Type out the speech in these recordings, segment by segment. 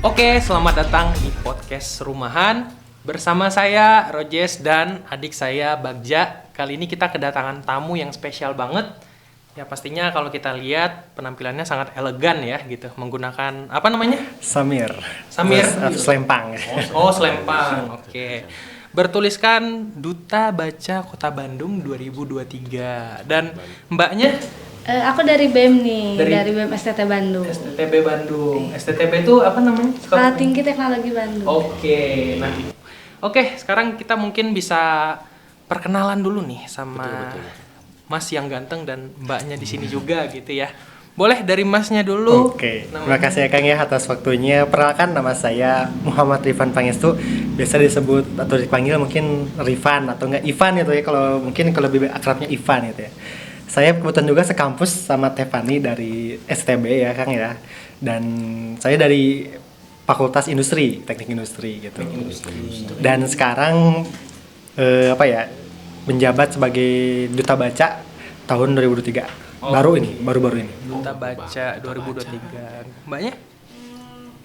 Oke, selamat datang di podcast Rumahan. Bersama saya Rojes dan adik saya Bagja. Kali ini kita kedatangan tamu yang spesial banget. Ya pastinya kalau kita lihat penampilannya sangat elegan ya gitu. Menggunakan apa namanya? Samir. Selempang. Oh, selempang. Oke. Bertuliskan Duta Baca Kota Bandung 2023. Dan mbaknya Aku dari BEM nih, dari BEM STT Bandung. STTB Bandung. STTB itu apa namanya? Sekolah Tinggi Teknologi Bandung. Oke. Nah, oke, sekarang kita mungkin bisa perkenalan dulu nih sama Betul. Mas yang ganteng dan mbaknya di sini juga gitu ya. Boleh dari Masnya dulu. Oke. Terima kasih ya Kang ya atas waktunya. Perkenalkan, nama saya Muhammad Rifan Pangestu. Biasa disebut atau dipanggil mungkin Rifan atau enggak Ivan gitu ya. Kalau lebih akrabnya Ivan gitu ya. Saya kebetulan juga sekampus sama Tefani dari STB ya Kang ya. Dan saya dari Fakultas Industri, Teknik Industri gitu. Dan sekarang menjabat sebagai Duta Baca tahun 2023. Baru ini. Duta Baca 2023. Mbaknya?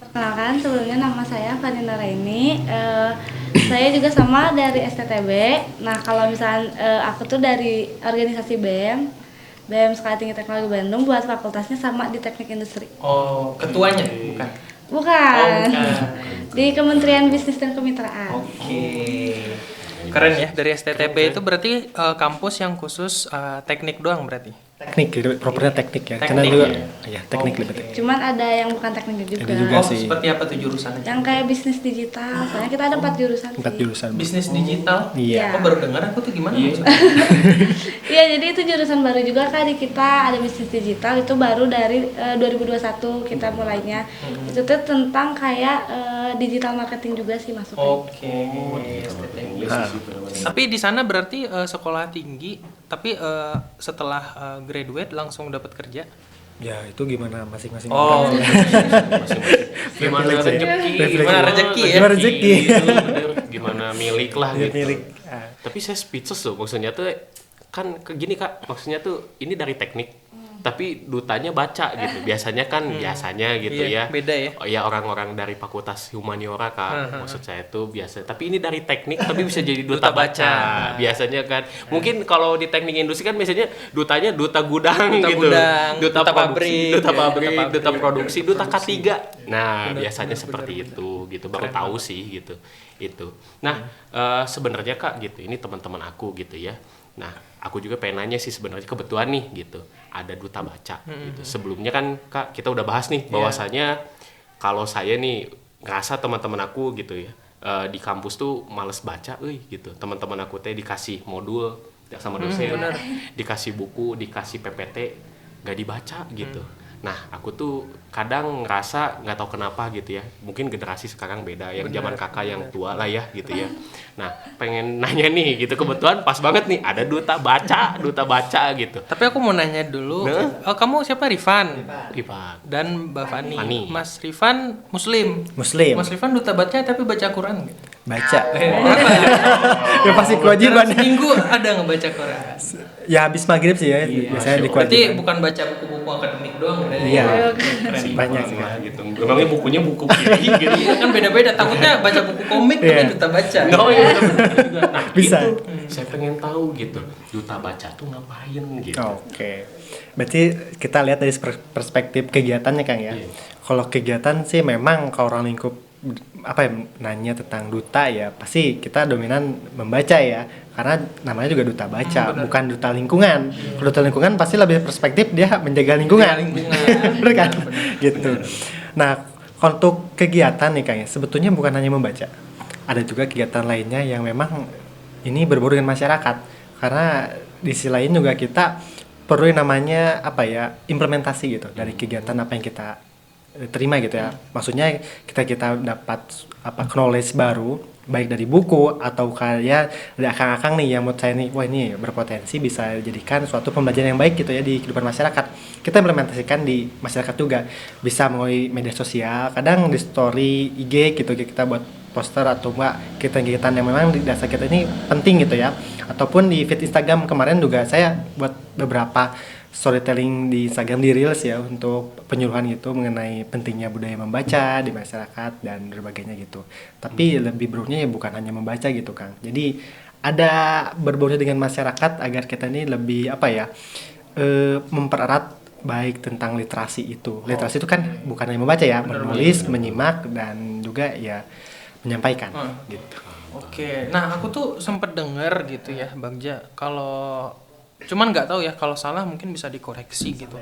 Perkenalkan, sebelumnya nama saya Vanina Raini. Saya juga sama dari STTB. Nah, kalau misalnya aku tuh dari organisasi BEM Sekolah Tinggi Teknologi Bandung, buat fakultasnya sama di Teknik Industri. Oh, ketuanya bukan? Bukan. Oh, bukan. Di Kementerian Bisnis dan Kemitraan. Oke. Keren ya, dari STTB itu berarti kampus yang khusus teknik doang berarti? Teknik, propernya teknik ya. Teknik Karena juga ya? teknik Oke. lebih. Cuman ada yang bukan teknik juga. Ada juga. Oh, sih. seperti apa tuh jurusannya? Yang kayak bisnis digital. Soalnya kita ada 4 jurusan. 4 sih. jurusan. Bisnis digital? Iya. Aku baru dengar, aku tuh gimana maksudnya? Iya, jadi itu jurusan baru juga Kak di kita, ada bisnis digital itu baru dari 2021 kita mulainya. Itu tuh tentang kayak digital marketing juga sih masuknya. Oke. STTB. Tapi di sana berarti sekolah tinggi, tapi setelah graduate langsung dapat kerja? Ya, itu gimana masing-masing Oh, orang. gimana Privilege ya. rezeki? Privilege. Gimana rezeki ya? Gimana rezeki? Gimana milik lah Ya, gitu. milik. Tapi saya speechless loh, maksudnya tuh kan gini Kak, maksudnya tuh ini dari teknik tapi dutanya baca gitu. Biasanya kan biasanya gitu Iya, ya. beda ya. Oh ya, orang-orang dari fakultas humaniora Kak. Maksud saya tuh biasa. Tapi ini dari teknik tapi bisa jadi duta Duta baca. baca. Biasanya kan. Mungkin kalau di teknik industri kan biasanya dutanya duta gudang Duta gitu. gudang, duta produksi, pabrik, duta ya, pabrik, duta pabrik. duta produksi, duta K3. Nah, biasanya benar, seperti benar. itu gitu. Baru tahu sih gitu. Itu. Nah, sebenarnya Kak gitu. Ini teman-teman aku gitu ya. Nah, aku juga pengen nanya sih sebenarnya kebetulan nih gitu. Ada duta baca gitu. Sebelumnya kan Kak kita udah bahas nih bahwasanya kalau saya nih ngerasa teman-teman aku gitu ya di kampus tuh males baca gitu. Teman-teman aku teh dikasih modul sama dosen, dikasih buku, dikasih PPT gak dibaca gitu. Nah, aku tuh kadang ngerasa nggak tahu kenapa gitu ya. Mungkin generasi sekarang beda, yang zaman kakak yang tua lah ya gitu ya. Nah, pengen nanya nih gitu, kebetulan pas banget nih ada duta baca gitu. Tapi aku mau nanya dulu, Nah. kamu siapa? Rifan? Rifan. Dan Mbak Fani. Fani. Mas Rifan Muslim. Muslim. Mas Rifan duta baca tapi baca Quran gitu. Baca. Berapa? Ya pasti kewajiban. Dalam seminggu ada nggak baca Quran? Ya habis maghrib sih ya. Biasanya di Berarti kewajiban. bukan baca buku-buku akademik doang berarti. Iya. Keren Banyak sih. Lah, gitu. Memangnya bukunya buku kiri gitu. Iya kan beda-beda. Takutnya baca buku komik tapi Iya. duta baca. Oh iya benar juga. Nah, Bisa. itu saya pengen tahu gitu. Duta baca tuh ngapain gitu. Oke. Berarti kita lihat dari perspektif kegiatannya Kang ya. Iya. Kalau kegiatan sih memang kalau orang lingkup nanya tentang duta ya pasti kita dominan membaca ya. Karena namanya juga duta baca, bukan duta lingkungan. Kalau duta lingkungan pasti lebih perspektif dia menjaga lingkungan. Bener kan? Gitu. Nah, untuk kegiatan nih Kang ya, sebetulnya bukan hanya membaca. Ada juga kegiatan lainnya yang memang ini berbau dengan masyarakat. Karena di sisi lain juga kita perlu yang namanya implementasi gitu dari kegiatan apa yang kita terima gitu ya. Maksudnya kita dapat knowledge baru baik dari buku atau kayak dari akang-akang nih yang menurut saya nih wah ini berpotensi bisa dijadikan suatu pembelajaran yang baik gitu ya di kehidupan masyarakat. Kita implementasikan di masyarakat juga bisa melalui media sosial, kadang di story IG gitu kita buat poster atau enggak kegiatan yang memang di dasar kita ini penting gitu ya. Ataupun di feed Instagram kemarin juga saya buat beberapa storytelling di Instagram di Reels ya untuk penyuluhan gitu mengenai pentingnya budaya membaca di masyarakat dan berbagainya gitu. Tapi lebih berunya ya bukan hanya membaca gitu Kang. Jadi ada berbaur dengan masyarakat agar kita ini lebih apa ya mempererat baik tentang literasi itu. Literasi itu kan bukan hanya membaca ya, menulis, menyimak dan juga ya menyampaikan gitu. Oke, nah aku tuh sempet denger gitu ya Bagja, kalau cuman nggak tahu ya kalau salah mungkin bisa dikoreksi gitu.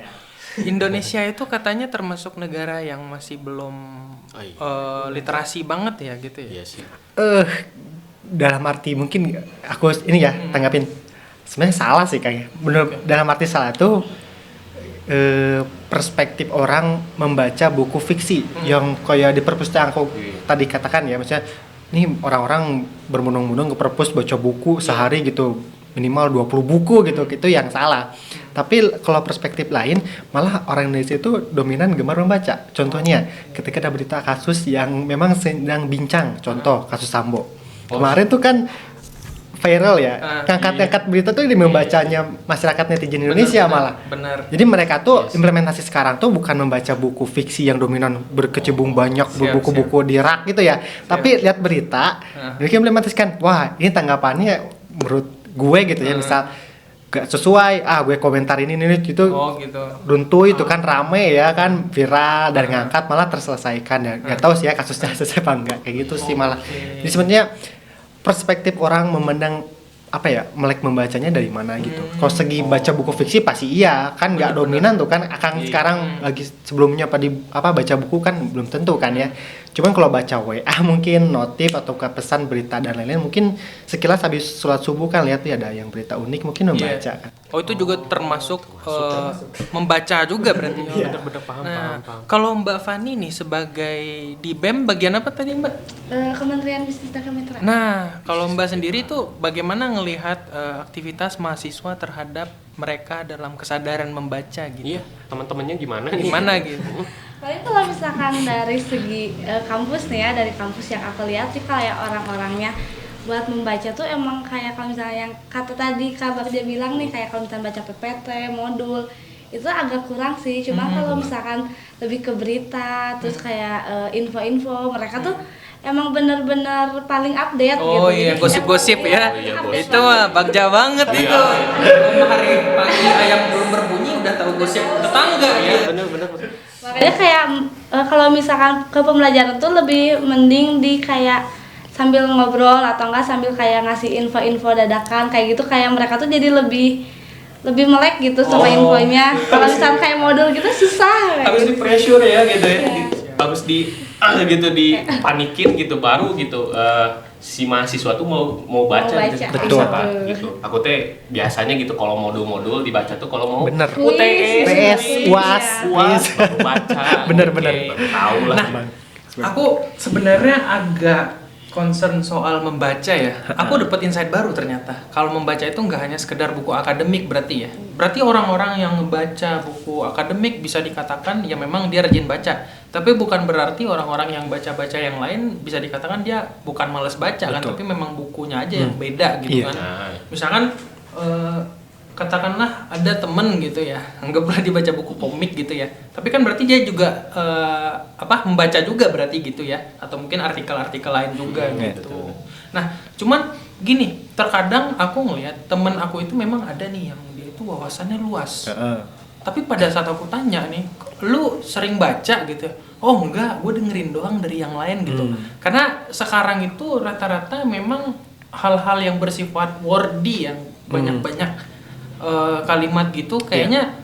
Indonesia itu katanya termasuk negara yang masih belum literasi banget ya gitu ya. Iya sih. Dalam arti mungkin aku ini ya tanggapin sebenarnya salah sih kayaknya. Bener dalam arti salah tuh perspektif orang membaca buku fiksi yang kayak di perpustakaan aku tadi katakan ya, maksudnya ini orang-orang berbondong-bondong ke perpus baca buku sehari gitu minimal 20 buku gitu, itu yang salah. Tapi kalau perspektif lain malah orang Indonesia itu dominan gemar membaca. Contohnya ketika ada berita kasus yang memang sedang bincang, contoh kasus Sambo kemarin tuh kan viral ya, ngangkat berita tuh membacanya masyarakat netizen Indonesia malah. Bener. Jadi mereka tuh implementasi sekarang tuh bukan membaca buku fiksi yang dominan berkecebung banyak buku-buku di rak gitu ya, tapi lihat berita, mereka implementasikan, wah ini tanggapannya menurut gue gitu ya, misal gak sesuai, gue komentar ini gitu. Gitu. Runtuh itu kan rame ya kan, viral dan ngangkat malah terselesaikan ya. Gak tahu sih ya kasusnya selesai apa enggak kayak gitu sih malah. Jadi sebenarnya perspektif orang memandang apa ya, melek membacanya dari mana gitu. Kalau segi baca buku fiksi pasti iya kan, nggak dominan tuh kan. Akang sekarang lagi sebelumnya baca buku kan belum tentu kan ya. Cuman kalau baca WA mungkin notif atau pesan berita dan lain-lain, mungkin sekilas habis sholat subuh kan lihat ya ada yang berita unik mungkin membaca kan. Oh itu juga termasuk membaca juga berarti. Bener-bener paham. Kalau Mbak Fani nih sebagai di BEM bagian apa tadi Mbak? Kementerian Bisnis dan Kemitraan. Nah kalau Mbak sendiri tuh bagaimana ngelihat aktivitas mahasiswa terhadap mereka dalam kesadaran membaca gitu? Iya, teman-temannya gimana nih? Gimana gitu? Paling kalau misalkan dari segi kampus nih ya, dari kampus yang aku lihat sih kayak orang-orangnya buat membaca tuh emang kayak kalau misalnya yang kata tadi kabar dia bilang nih, kayak kalau misalnya baca PPT, modul itu agak kurang sih. Cuma kalau misalkan lebih ke berita, terus kayak info-info, mereka tuh emang benar-benar paling update gitu. Oh iya, gosip-gosip ya. Itu mah Bagja banget itu. Hari pagi ayam belum berbunyi udah tahu gosip tetangga ya. Bener. Makanya kayak kalau misalkan ke pembelajaran tuh lebih mending di kayak sambil ngobrol atau enggak sambil kayak ngasih info-info dadakan kayak gitu, kayak mereka tuh jadi lebih melek gitu sama infonya. Kalau misalkan kayak modul gitu susah. Harus di pressure ya gitu ya. Harus gitu dipanikin gitu baru gitu si mahasiswa tuh mau baca gitu. Betul. Gitu. Aku teh biasanya gitu kalau modul-modul dibaca tuh kalau mau Bener. UTS, PS, UAS, baru baca. Bener. Tahu lah. Nah, aku sebenarnya agak concern soal membaca ya. Aku dapat insight baru ternyata. Kalau membaca itu nggak hanya sekedar buku akademik berarti ya. Berarti orang-orang yang membaca buku akademik bisa dikatakan ya memang dia rajin baca. Tapi bukan berarti orang-orang yang baca-baca yang lain bisa dikatakan dia bukan malas baca. Betul. Kan, tapi memang bukunya aja yang beda gitu kan. Misalkan katakanlah ada temen gitu ya, nggak pernah dibaca buku komik gitu ya, tapi kan berarti dia juga membaca juga berarti gitu ya, atau mungkin artikel-artikel lain juga gitu. Nah cuman gini, terkadang aku ngelihat temen aku itu memang ada nih yang dia itu wawasannya luas, tapi pada saat aku tanya nih, lu sering baca gitu? Oh enggak, gue dengerin doang dari yang lain gitu. Karena sekarang itu rata-rata memang hal-hal yang bersifat wordy yang banyak-banyak kalimat gitu kayaknya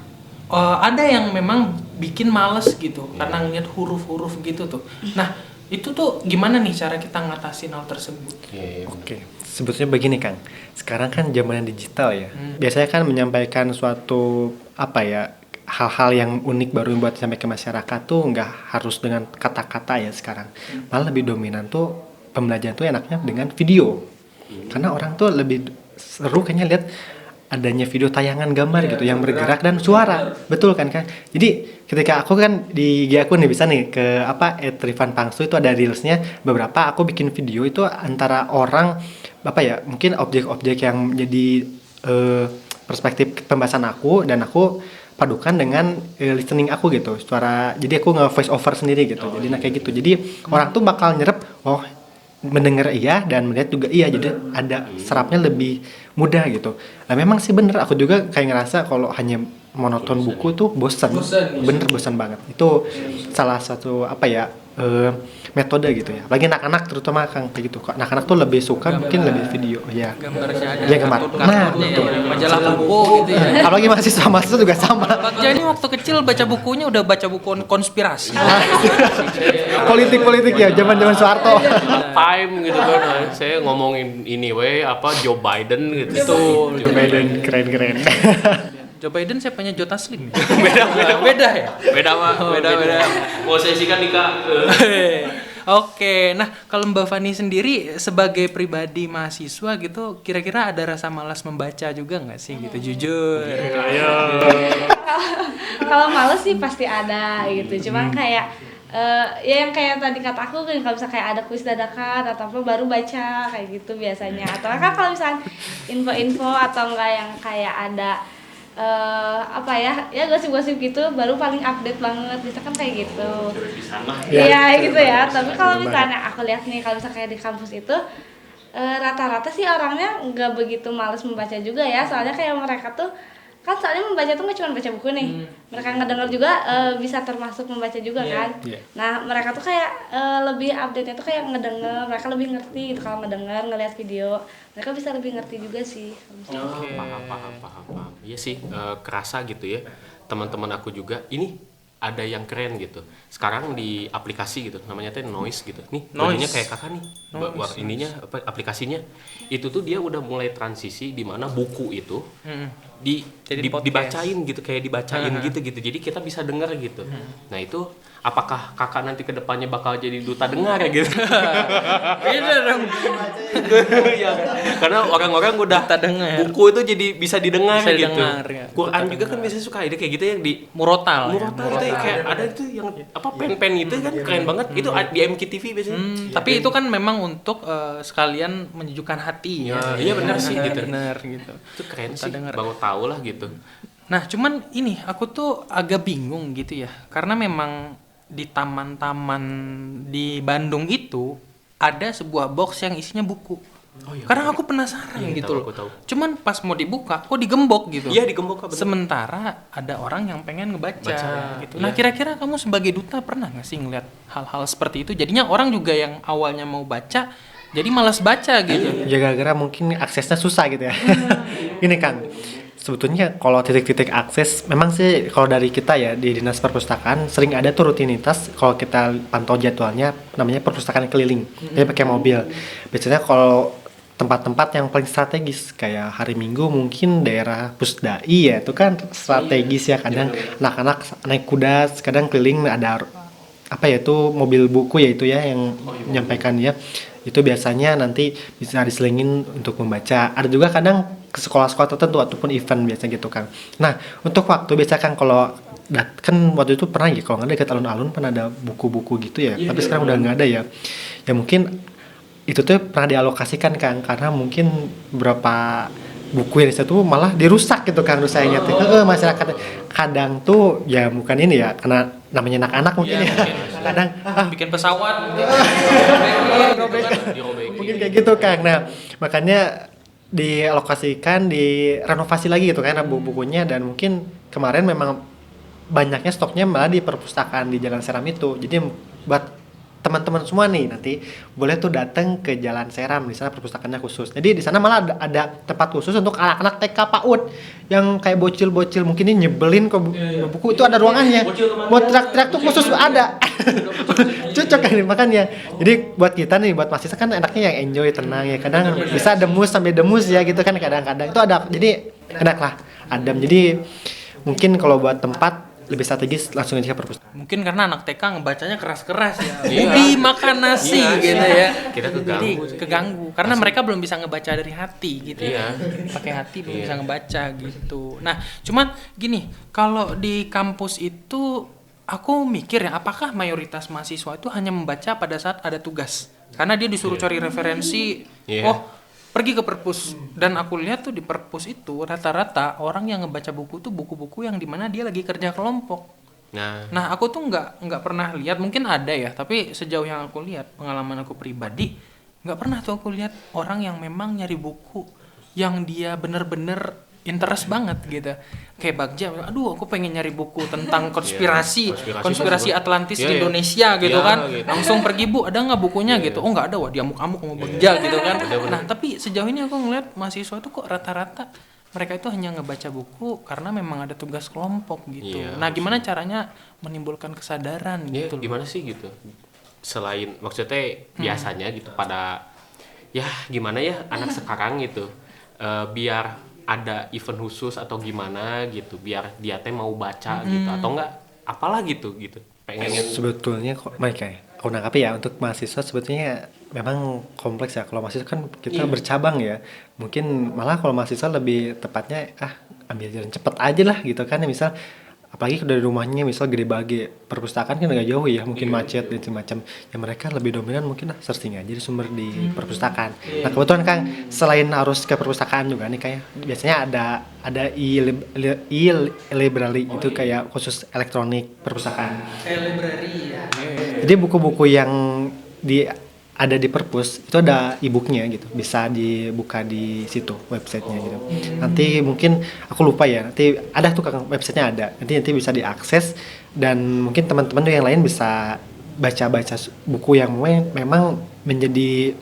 ada yang memang bikin males gitu karena ngeliat huruf-huruf gitu tuh. Nah itu tuh gimana nih cara kita ngatasin hal tersebut? Oke. Sebetulnya begini Kang, sekarang kan zaman digital ya. Biasanya kan menyampaikan suatu hal-hal yang unik baru yang buat sampai ke masyarakat tuh nggak harus dengan kata-kata ya sekarang. Malah lebih dominan tuh pembelajaran tuh enaknya dengan video. Karena orang tuh lebih seru kayaknya lihat adanya video tayangan gambar gitu yang bergerak dan suara. Betul kan Kang? Jadi ketika aku kan di IG aku nih bisa nih ke @rifanpangsu itu ada reelsnya beberapa, aku bikin video itu antara orang mungkin objek-objek yang menjadi perspektif pembahasan aku, dan aku padukan dengan listening aku gitu, suara, jadi aku nge-voice over sendiri gitu. Jadi kayak gitu. Jadi orang tuh bakal nyerap, oh mendengar iya dan melihat juga iya, jadi ada serapnya lebih mudah gitu. Nah memang sih bener, aku juga kayak ngerasa kalau hanya monoton buku tuh bosan. Bener bosan banget. Itu salah satu apa ya, metode gitu ya. Apalagi anak-anak terutama Kang kayak gitu. Anak-anak tuh lebih suka mungkin lebih video ya. Gambarnya ada. Ya, gambar. Nah, Kartun-kartunnya betul. ya, majalah buku gitu ya. Apalagi mahasiswa juga sama. Bagja ini waktu kecil baca bukunya udah baca buku konspirasi. Politik ya, zaman-zaman Soeharto. Time gitu kan, saya ngomongin ini Joe Biden gitu. Joe Biden keren. Joe Biden siapanya Joe Taslim. Beda ya. Beda. Mau saya sikan nikah. Oke, nah kalau Mbak Fani sendiri sebagai pribadi mahasiswa gitu, kira-kira ada rasa malas membaca juga nggak sih gitu, jujur? Kalau males sih pasti ada gitu, cuman kayak ya yang kayak tadi kata aku kan, kalau misalnya kayak ada kuis dadakan atau apa baru baca kayak gitu biasanya, atau kan kalau misalnya info-info atau enggak yang kayak ada gosip-gosip gitu baru paling update banget, misalkan kayak gitu. Iya gitu ya. Tapi kalau misalnya aku lihat nih, kalau misalnya kayak di kampus itu rata-rata sih orangnya nggak begitu malas membaca juga ya, soalnya kayak mereka tuh kan soalnya membaca tuh nggak cuma baca buku nih, mereka ngedenger juga bisa termasuk membaca juga kan. Nah mereka tuh kayak lebih update-nya tuh kayak ngedenger, mereka lebih ngerti gitu kalau ngedenger, ngeliat video, mereka bisa lebih ngerti juga sih. Paham. Iya sih, kerasa gitu ya. Teman-teman aku juga ini ada yang keren gitu. Sekarang di aplikasi gitu, namanya tuh Noise gitu. Nih, bajunya kayak kakak nih. Ininya aplikasinya itu tuh dia udah mulai transisi di mana buku itu dibacain gitu, kayak dibacain gitu. Jadi kita bisa dengar gitu. Nah, itu apakah kakak nanti kedepannya bakal jadi duta dengar ya gitu? Beda dong. Iya, karena orang-orang udah buku itu jadi bisa didengar gitu. Ya. Quran juga kan biasanya suka ide kayak gitu yang di Murotal itu ya, kayak ada itu yang apa pen itu kan keren banget. Itu di MKTV biasanya. Tapi itu kan memang untuk sekalian menyejukkan hati ya. Iya benar sih gitu. Benar gitu. Itu keren sih. Baru tahu lah gitu. Nah, cuman ini aku tuh agak bingung gitu ya. Karena memang di taman-taman di Bandung itu ada sebuah box yang isinya buku. Karena aku penasaran gitu loh. Cuman pas mau dibuka kok digembok gitu. Iya, digembok. Sementara ada orang yang pengen ngebaca gitu. Nah, kira-kira kamu sebagai duta pernah nggak sih ngeliat hal-hal seperti itu? Jadinya orang juga yang awalnya mau baca jadi malas baca gitu. Ya gara-gara mungkin aksesnya susah gitu ya. Ini Kang, sebetulnya kalau titik-titik akses memang sih kalau dari kita ya di Dinas Perpustakaan sering ada tuh rutinitas kalau kita pantau jadwalnya, namanya perpustakaan keliling. Jadi pakai mobil. Biasanya kalau tempat-tempat yang paling strategis kayak hari Minggu mungkin daerah Pusdai ya, itu kan strategis ya, kadang anak-anak naik kuda, kadang keliling ada apa ya itu mobil buku ya itu ya yang menyampaikan ya. Itu biasanya nanti bisa diselingin untuk membaca. Ada juga kadang ke sekolah-sekolah tertentu ataupun event biasanya gitu kan. Nah, untuk waktu biasa kan kalau kan waktu itu pernah ya kalau nggak ada dekat alun-alun pernah ada buku-buku gitu ya. Tapi sekarang udah nggak ada ya. Ya mungkin itu tuh pernah dialokasikan kan karena mungkin beberapa buku yang itu malah dirusak gitu kan rusaknya tuh. Masyarakat kadang tuh ya bukan ini ya karena namanya anak-anak mungkin ya. Kadang bikin pesawat mungkin kayak gitu Kang. Nah, makanya dialokasikan, direnovasi lagi gitu kan buku-bukunya, dan mungkin kemarin memang banyaknya stoknya malah di perpustakaan di Jalan Seram itu. Jadi buat teman-teman semua nih nanti boleh tuh datang ke Jalan Seram, di sana perpustakaannya khusus. Jadi di sana malah ada tempat khusus untuk anak-anak TK PAUD yang kayak bocil-bocil mungkin ini nyebelin kok buku itu ada ruangannya. Mau teriak-teriak tuh khusus ada. Cocok kan makanya. Jadi buat kita nih, buat mahasiswa kan enaknya yang enjoy, tenang ya. Kadang bisa demus sampai demus ya gitu kan kadang-kadang. Itu ada. Jadi enak lah, adem. Jadi mungkin kalau buat tempat lebih strategis langsung aja ke perpustakaan. Mungkin karena anak TK ngebacanya keras-keras ya. Ubi makan nasi gitu ya. Kita keganggu. Jadi keganggu karena mereka belum bisa ngebaca dari hati gitu. Pakai hati belum bisa ngebaca gitu. Nah, cuman gini, kalau di kampus itu aku mikir ya, apakah mayoritas mahasiswa itu hanya membaca pada saat ada tugas? Karena dia disuruh cari referensi. Oh, pergi ke perpus dan aku lihat tuh di perpus itu rata-rata orang yang ngebaca buku tuh buku-buku yang dimana dia lagi kerja kelompok. Nah aku tuh nggak pernah lihat, mungkin ada ya, tapi sejauh yang aku lihat pengalaman aku pribadi nggak pernah tuh aku lihat orang yang memang nyari buku yang dia bener-bener interest banget gitu. Kayak Bagja, aduh aku pengen nyari buku tentang konspirasi Atlantis di Indonesia gitu kan. gitu. Langsung pergi, Bu, ada nggak bukunya gitu? Oh nggak ada, wah dia amuk-amuk sama Bagja gitu kan. Nah tapi sejauh ini aku ngeliat mahasiswa tuh kok rata-rata mereka itu hanya ngebaca buku karena memang ada tugas kelompok gitu. Nah gimana caranya menimbulkan kesadaran gitu? Gimana sih gitu? Selain maksudnya biasanya gitu pada ya gimana ya anak sekarang gitu biar ada event khusus atau gimana gitu biar dia teh mau baca gitu atau enggak apalah gitu pengen Sebetulnya kok Mike ya, aku nangkap ya untuk mahasiswa sebetulnya memang kompleks ya. Kalau mahasiswa kan kita bercabang ya, mungkin malah kalau mahasiswa lebih tepatnya ambil jalan cepet aja lah gitu kan ya. Misal apalagi dari rumahnya misal Gede Bage, perpustakaan kan agak jauh ya, mungkin macet dan macam ya, mereka lebih dominan mungkin searching aja di sumber di perpustakaan. Nah kebetulan Kang selain harus ke perpustakaan juga nih kayak biasanya ada e-library itu kayak khusus elektronik perpustakaan. Library ya. Jadi buku-buku yang ada di perpus itu ada e-booknya gitu, bisa dibuka di situ websitenya gitu. Nanti mungkin aku lupa ya, nanti ada tuh Kang websitenya ada, nanti bisa diakses dan mungkin teman-teman tuh yang lain bisa baca-baca buku yang memang menjadi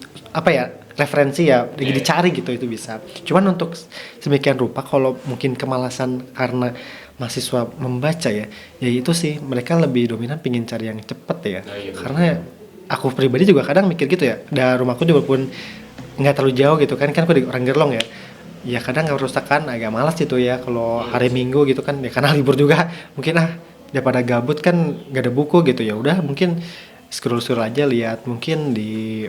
referensi ya, dicari gitu, itu bisa. Cuman untuk sedemikian rupa kalau mungkin kemalasan karena mahasiswa membaca ya itu sih mereka lebih dominan pingin cari yang cepet ya. Karena aku pribadi juga kadang mikir gitu ya, dari rumahku juga pun nggak terlalu jauh gitu kan aku di orang Gerlong ya kadang nggak perpustakaan agak malas gitu ya kalau hari Minggu gitu kan ya, karena libur juga mungkin daripada gabut kan nggak ada buku gitu, ya udah mungkin scroll aja lihat mungkin di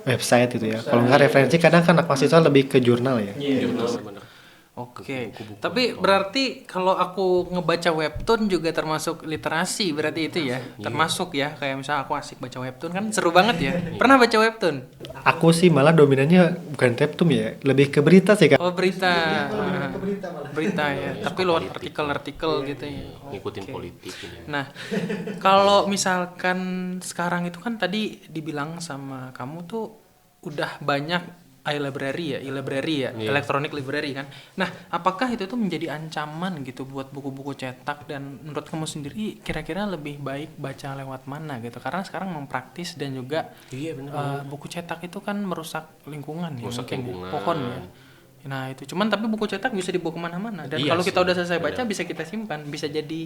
website gitu ya. Kalau nggak referensi kadang kan anak mahasiswa lebih ke jurnal ya. bener. Oke. Tapi berarti kalau aku ngebaca webtoon juga termasuk literasi berarti itu ya? Termasuk ya, kayak misalnya aku asik baca webtoon kan seru banget ya. Pernah baca webtoon? Aku sih malah dominannya bukan webtoon ya, lebih ke berita sih Kak. Oh berita. Ke berita malah. Berita ya, tapi lewat artikel-artikel gitu ya. Ngikutin politik ini. Nah, kalau misalkan sekarang itu kan tadi dibilang sama kamu tuh udah banyak e-library ya, electronic library kan. Nah, apakah itu tuh menjadi ancaman gitu buat buku-buku cetak, dan menurut kamu sendiri kira-kira lebih baik baca lewat mana gitu? Karena sekarang mempraktis dan juga buku cetak itu kan merusak lingkungan ya, mungkin lingkungan. Pohon ya. Nah itu, cuman tapi buku cetak bisa dibawa kemana-mana dan kalau kita udah selesai baca bisa kita simpan, bisa jadi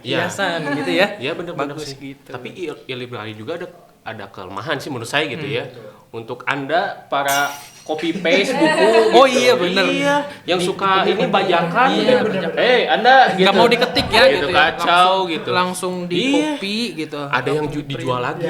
hiasan gitu ya. Iya benar-benar bagus sih. gitu. Tapi e-library juga ada kelemahan sih menurut saya gitu ya. Untuk Anda para copy paste buku Oh gitu. iya bener. Iya, yang suka ini bajakan Iya, gitu. Anda gitu. Nggak mau diketik ya gitu ya. Kacau gitu. Langsung di copy gitu. Ada yang dijual lagi,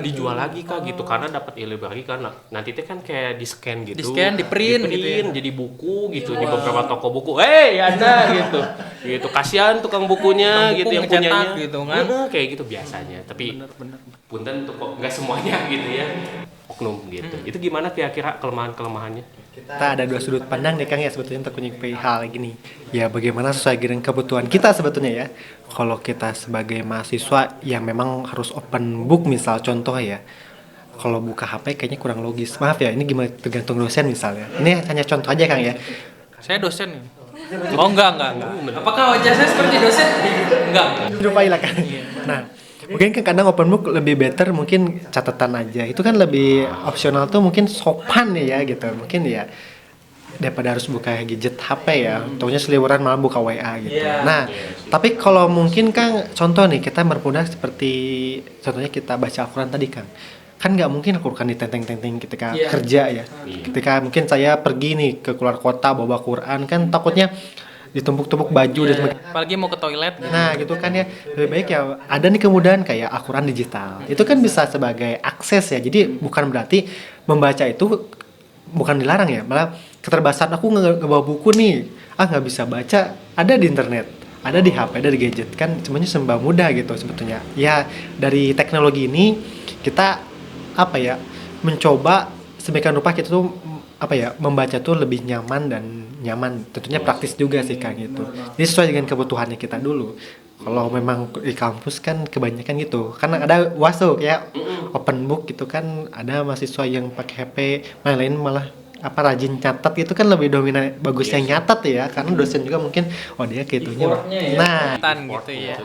dijual lagi Kak gitu, karena dapat e-library kan. Nanti teh kan kayak di-scan gitu. Di-scan, di-print gitu ya. Jadi buku gitu di beberapa toko buku. Anda gitu. Gitu kasihan tukang bukunya Tukang buku gitu yang ngecetak punyanya. gitu kan. Kayak gitu biasanya. Tapi Bener. punten untuk nggak semuanya gitu ya. Oknum gitu. Itu gimana kira-kira kelemahannya? Kita ada dua sudut pandang nih Kang ya sebetulnya untuk menyikapi hal gini. Ya bagaimana sesuai dengan kebutuhan kita sebetulnya ya. Kalau kita sebagai mahasiswa yang memang harus open book misal contoh ya. Kalau buka HP kayaknya kurang logis. Maaf ya, ini gimana tergantung dosen misalnya. Ini hanya contoh aja Kang ya. Saya dosen nih. Oh enggak. Apakah wajah saya seperti dosen? Enggak. Lupain lah Kang. Nah, mungkin kan kadang open book lebih better mungkin catatan aja. Itu kan lebih opsional tuh mungkin sopan ya gitu. Mungkin ya daripada harus buka gadget HP ya. Taunya seliweran malah buka WA gitu. Nah, tapi kalau mungkin Kang contoh nih kita bermudah seperti contohnya kita baca Al-Qur'an tadi Kang. Kan nggak mungkin Al-Qur'an ditenteng-tenteng ketika kerja ya. Ketika mungkin saya pergi nih ke keluar kota bawa Quran kan takutnya ditumpuk-tumpuk baju dan sebagainya. Apalagi mau ke toilet gitu. Nah gitu kan ya, lebih baik ya ada nih kemudahan kayak Al-Qur'an digital. Itu kan bisa sebagai akses ya. Jadi bukan berarti membaca itu bukan dilarang ya, malah keterbatasan aku nggak bawa buku nih, nggak bisa baca, ada di internet, ada di HP, ada di gadget, kan semuanya serba mudah gitu sebetulnya. Ya dari teknologi ini kita mencoba sedemikian rupa kita tuh apa ya, membaca tuh lebih nyaman tentunya praktis juga sih Kak gitu. Ini sesuai dengan kebutuhannya kita dulu. Kalau memang di kampus kan kebanyakan gitu, karena ada UAS tuh kayak open book gitu kan, ada mahasiswa yang pakai HP, lain malah apa rajin catat gitu kan, lebih dominan bagus yang nyatat ya, karena dosen juga mungkin dia kayaknya nah gitu ya.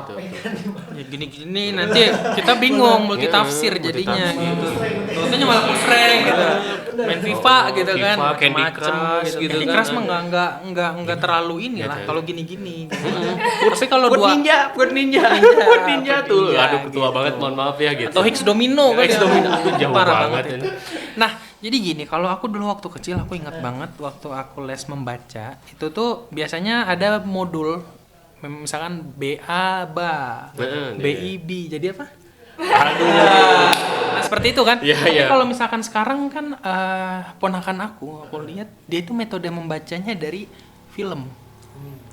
Ya gini-gini nanti kita bingung multi tafsir jadinya gitu. Dosennya malah ngeframe gitu. Main FIFA gitu kan, Candy macem Crush gitu. gitu Candy kan. Crush mah enggak terlalu inilah kalau gini-gini. Tapi kalau Put ninja tuh. Ninja, Aduh ketua gitu. banget, mohon maaf ya gitu. Atau Higgs Domino kan. Higgs Domino itu jauh Parah banget itu. Nah, jadi gini, kalau aku dulu waktu kecil aku ingat banget waktu aku les membaca, itu tuh biasanya ada modul misalkan BA BA, BIB, jadi apa? Aduh. Nah, seperti itu kan. Iya, Tapi iya. kalau misalkan sekarang kan ponakan aku lihat dia itu metode membacanya dari film.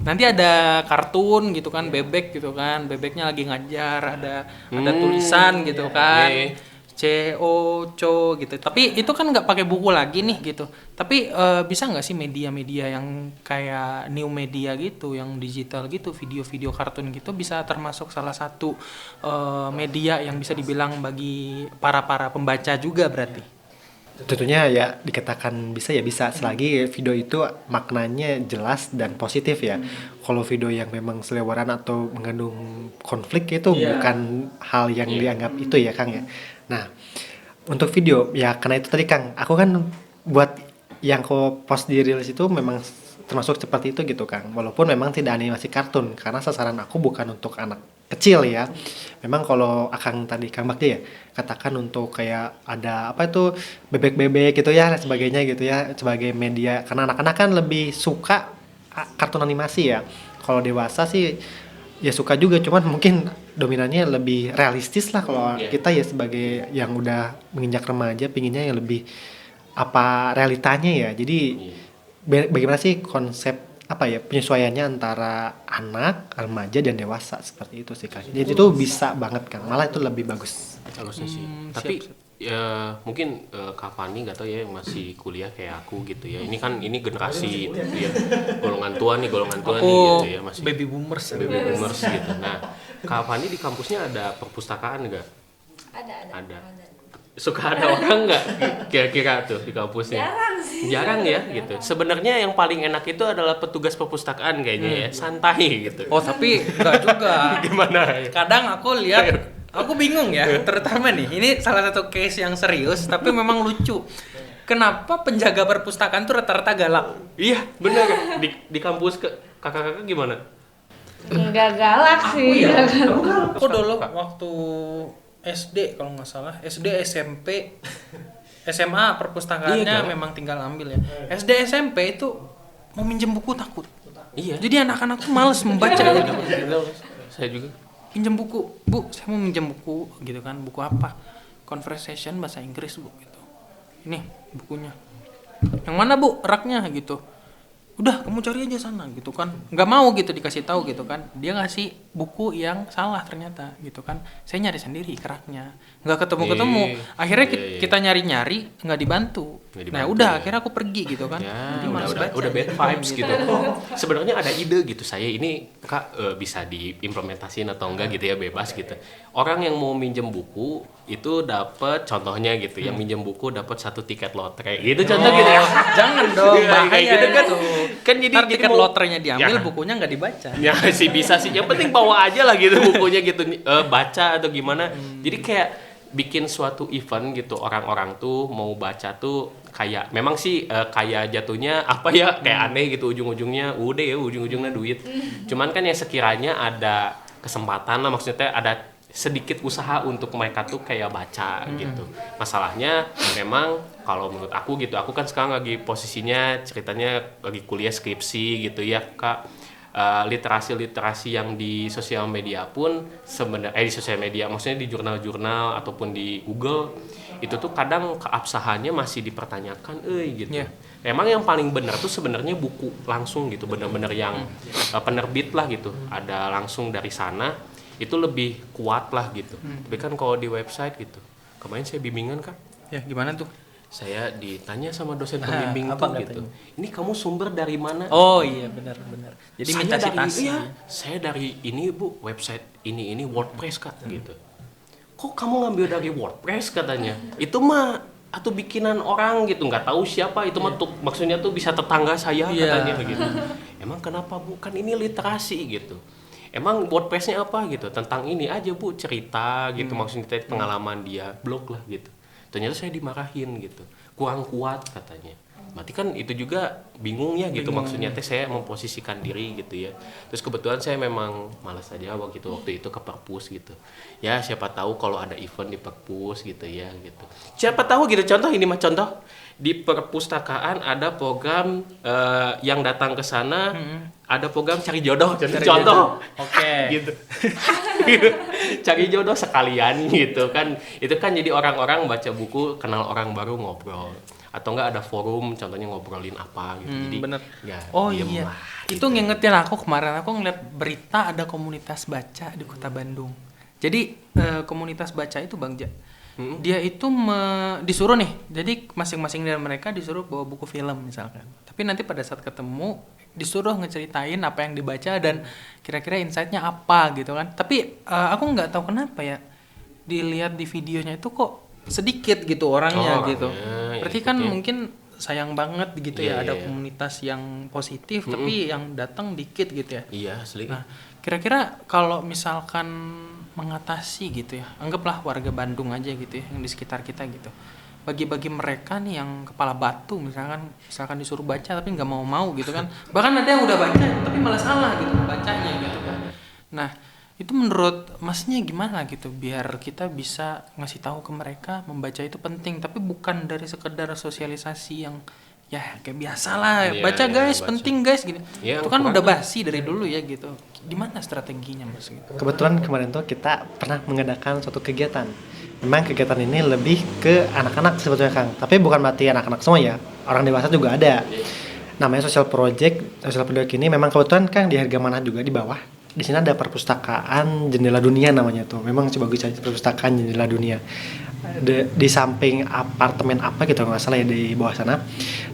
Nanti ada kartun gitu kan, bebek gitu kan, bebeknya lagi ngajar, ada tulisan gitu kan. Iya. CO gitu. Tapi itu kan nggak pakai buku lagi nih gitu. Tapi bisa nggak sih media-media yang kayak new media gitu, yang digital gitu, video-video kartun gitu bisa termasuk salah satu media yang bisa dibilang bagi para pembaca juga berarti. tentunya ya dikatakan bisa ya bisa, selagi video itu maknanya jelas dan positif ya. Kalau video yang memang selebaran atau mengandung konflik itu bukan hal yang dianggap itu ya Kang ya. Nah, untuk video ya karena itu tadi Kang, aku kan buat yang aku post di Reels itu memang termasuk seperti itu gitu Kang. Walaupun memang tidak animasi kartun, karena sasaran aku bukan untuk anak kecil ya. Memang kalau Akang tadi Kang Bagja ya katakan untuk kayak ada apa itu bebek-bebek gitu ya dan sebagainya gitu ya sebagai media, karena anak-anak kan lebih suka kartun animasi ya. Kalau dewasa sih ya suka juga, cuman mungkin dominannya lebih realistis lah. Kalau kita ya sebagai yang udah menginjak remaja pinginnya yang lebih apa realitanya ya. Jadi bagaimana sih konsep apa ya penyesuaiannya antara anak, remaja dan dewasa seperti itu sih Kang. Jadi itu bisa banget Kang, malah itu lebih bagus. Harusnya sih. Tapi ya mungkin Kak Fani nggak tahu ya, yang masih kuliah kayak aku gitu ya. Ini kan generasi gitu ya. Golongan tua nih gitu ya, masih baby boomers gitu. Nah, Kak Fani di kampusnya ada perpustakaan nggak? Ada. Suka ada orang nggak kira-kira tuh di kampusnya? Jarang ya gitu. Sebenarnya yang paling enak itu adalah petugas perpustakaan kayaknya ya, santai gitu. Oh, tapi enggak juga. Gimana? Kadang aku lihat, aku bingung ya, terutama nih, ini salah satu case yang serius, tapi memang lucu. Kenapa penjaga perpustakaan tuh rata-rata galak? Iya, bener. Di kampus kakak-kakak gimana? Enggak galak sih. Aku dulu waktu SD kalau nggak salah, SD, SMP, SMA perpustakaannya memang tinggal ambil ya. SD, SMP itu mau minjem buku takut. Iya. Jadi anak-anak tuh males membaca gitu. Saya juga. Pinjam buku, Bu, saya mau minjem buku gitu kan. Buku apa? Conversation bahasa Inggris, Bu gitu. Ini bukunya. Yang mana, Bu? Raknya gitu. Udah, kamu cari aja sana gitu kan. Nggak mau gitu dikasih tahu gitu kan. Dia ngasih buku yang salah ternyata gitu kan. Saya nyari sendiri keraknya. Nggak ketemu-ketemu. Akhirnya kita nyari-nyari nggak dibantu. Nah, udah akhirnya aku pergi gitu kan. Ya, Jadi malas baca. udah bad vibes gitu. Sebenarnya ada ide gitu. Saya ini Kak bisa diimplementasiin atau enggak gitu ya, bebas gitu. Orang yang mau minjem buku itu dapat contohnya gitu, yang minjem buku dapat 1 tiket lotre gitu contoh gitu ya. Jangan dong, bahaya gitu kan. itu. Kan jadi Ntar tiket mau- lotrenya diambil, Ya. bukunya nggak dibaca. Ya sih bisa sih, yang penting bawa aja lah gitu bukunya gitu, baca atau gimana. Jadi kayak bikin suatu event gitu, orang-orang tuh mau baca tuh kayak memang sih kayak jatuhnya apa ya, kayak aneh gitu, ujung-ujungnya udah ya, ujung-ujungnya duit. Cuman kan ya sekiranya ada kesempatan lah, maksudnya ada sedikit usaha untuk mereka tuh kayak baca gitu. Masalahnya memang kalau menurut aku gitu, aku kan sekarang lagi posisinya ceritanya lagi kuliah skripsi gitu ya Kak. Literasi yang di sosial media pun sebenarnya di sosial media, maksudnya di jurnal-jurnal ataupun di Google itu tuh kadang keabsahannya masih dipertanyakan gitu. Yeah. Emang yang paling benar tuh sebenarnya buku langsung gitu, benar-benar yang penerbit lah gitu, ada langsung dari sana, itu lebih kuat lah gitu. Tapi kan kalau di website gitu, kemarin saya bimbingan Kak. Ya, gimana tuh? saya ditanya sama dosen pembimbing apa tuh gitu. Ini kamu sumber dari mana? Oh iya benar. Jadi Saya minta dari, citasi. iya, saya dari ini Bu, website ini WordPress Kak gitu. Kok kamu ngambil dari WordPress katanya? Itu mah atau bikinan orang gitu, nggak tahu siapa itu mah tuh, maksudnya tuh bisa tetangga saya katanya gitu. Emang kenapa Bu? Kan ini literasi gitu. Emang WordPress-nya apa gitu? Tentang ini aja Bu, cerita gitu, maksudnya pengalaman dia, blog lah gitu. Ternyata saya dimarahin gitu, kurang kuat katanya. Berarti kan itu juga bingung ya gitu, maksudnya saya memposisikan diri gitu ya. Terus kebetulan saya memang malas aja waktu itu ke perpus gitu. Ya siapa tahu kalau ada event di perpus gitu ya gitu. Siapa tahu gitu, contoh ini mah contoh di perpustakaan ada program yang datang ke sana ada program cari jodoh contoh. Oke. Gitu. Cari jodoh sekalian gitu kan. Itu kan jadi orang-orang baca buku, kenal orang baru, ngobrol. Atau enggak ada forum contohnya ngobrolin apa gitu. Jadi Bener. ya Oh diem iya, lah, itu gitu. ngingetin aku kemarin, aku ngeliat berita ada komunitas baca di Kota Bandung. Jadi komunitas baca itu Bang Ja, dia itu disuruh nih, jadi masing-masing dari mereka disuruh bawa buku film misalkan. Tapi nanti pada saat ketemu disuruh ngeceritain apa yang dibaca dan kira-kira insight-nya apa gitu kan. Tapi aku nggak tahu kenapa ya, dilihat di videonya itu kok sedikit gitu orangnya gitu. Berarti kan mungkin sayang banget gitu ya, ada komunitas yang positif tapi yang datang dikit gitu ya. Iya, asli. Nah, kira-kira kalau misalkan mengatasi gitu ya, anggaplah warga Bandung aja gitu ya, yang di sekitar kita gitu. Bagi-bagi mereka nih yang kepala batu misalkan disuruh baca tapi nggak mau gitu kan. Bahkan ada yang udah baca tapi malah salah gitu bacanya gitu kan. Nah, itu menurut Masnya gimana gitu biar kita bisa ngasih tahu ke mereka membaca itu penting, tapi bukan dari sekedar sosialisasi yang ya kayak biasa lah, Iya, baca iya, guys, baca. penting guys gitu. Iya, Itu kan kurang udah lah. basi dari dulu ya gitu. Gimana strateginya Mas gitu? Kebetulan kemarin tuh kita pernah mengadakan suatu kegiatan. Memang kegiatan ini lebih ke anak-anak sebetulnya Kang, tapi bukan berarti anak-anak semua ya, orang dewasa juga ada. Namanya social project ini memang kebetulan Kang di Hargamana juga di bawah. Di sini ada perpustakaan Jendela Dunia namanya tuh. Memang coba bagus aja perpustakaan Jendela Dunia. Di samping apartemen apa gitu nggak salah ya di bawah sana.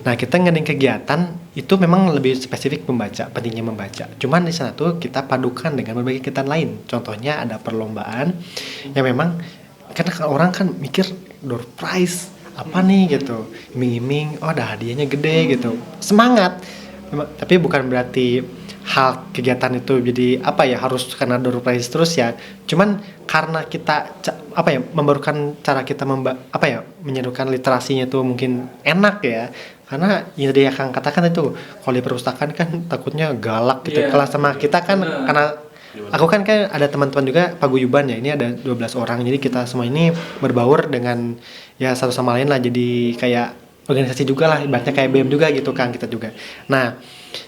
Nah kita ngadain kegiatan itu memang lebih spesifik membaca, pentingnya membaca. Cuman di sana tuh kita padukan dengan berbagai kegiatan lain. Contohnya ada perlombaan yang memang karena orang kan mikir door prize apa nih gitu, iming-iming, oh ada hadiahnya gede gitu, semangat. Tapi bukan berarti hal kegiatan itu jadi apa ya harus karena door prize terus ya. Cuman karena kita membarukan cara kita menyerukan literasinya itu mungkin enak ya. Karena ya dia akan katakan itu kalau di perpustakaan kan takutnya galak gitu. Iya. Kalau sama kita kan karena aku kan ada teman-teman juga paguyuban ya. Ini ada 12 orang. Jadi kita semua ini berbaur dengan ya satu sama lain lah, jadi kayak organisasi juga lah, ibaratnya kayak BEM juga gitu Kang kita juga. Nah,